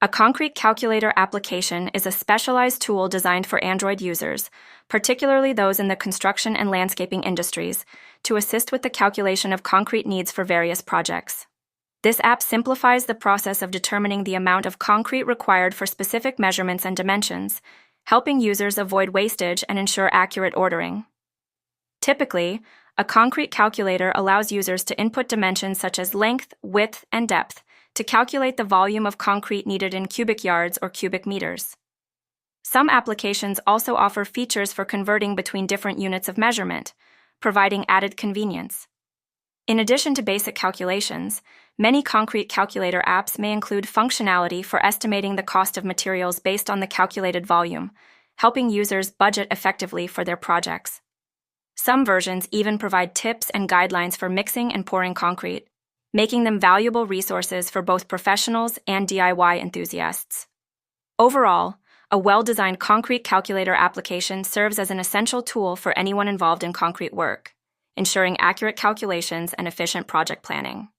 A concrete calculator application is a specialized tool designed for Android users, particularly those in the construction and landscaping industries, to assist with the calculation of concrete needs for various projects. This app simplifies the process of determining the amount of concrete required for specific measurements and dimensions, helping users avoid wastage and ensure accurate ordering. Typically, a concrete calculator allows users to input dimensions such as length, width, and depth to calculate the volume of concrete needed in cubic yards or cubic meters. Some applications also offer features for converting between different units of measurement, providing added convenience. In addition to basic calculations, many concrete calculator apps may include functionality for estimating the cost of materials based on the calculated volume, helping users budget effectively for their projects. Some versions even provide tips and guidelines for mixing and pouring concrete, making them valuable resources for both professionals and DIY enthusiasts. Overall, a well-designed concrete calculator application serves as an essential tool for anyone involved in concrete work, ensuring accurate calculations and efficient project planning.